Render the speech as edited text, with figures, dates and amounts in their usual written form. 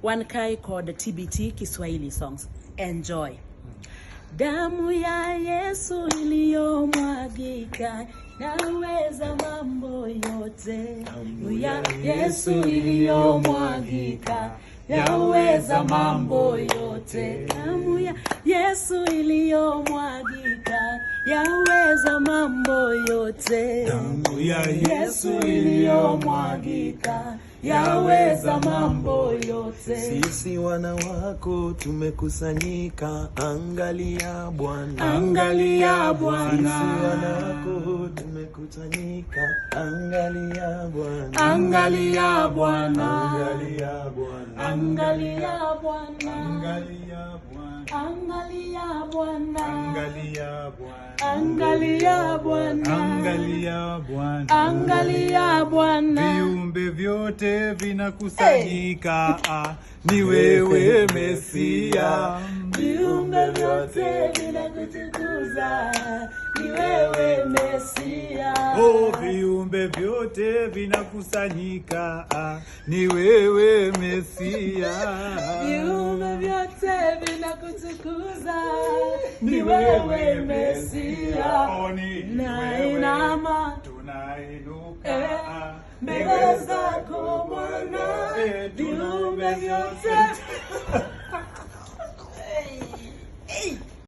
one guy called TBT Kiswahili songs. Enjoy. Damu ya Yesu iliyomwagika yaweza mambo yote. Damu ya Yesu iliyomwagika yaweza mambo yote. Damu ya Yesu iliyomwagika yaweza mambo yote. Damu ya Yesu iliyomwagika yaweza mambo yote. Sisi wana wako tumekusanyika, angalia Bwana. Angalia Bwana. Sisi wana wako tumekusanyika, angalia Bwana. Angalia Bwana. Angalia Bwana. Angalia Bwana. Angalia Bwana. Angalia Bwana. Angalia Bwana. Angalia Bwana. Angalia Bwana. Angalia Bwana. Viumbe vyote vinakusanyika, ni wewe Mesia. Viumbe vyote vinakutukuza, ni wewe Mesia. Oh, viumbe vyote vinakusanyika, ni wewe Mesia. Viumbe vyote vinakutukuza, ni wewe Mesia. Na inama tunainuka mbele zako Bwana. Viumbe vyote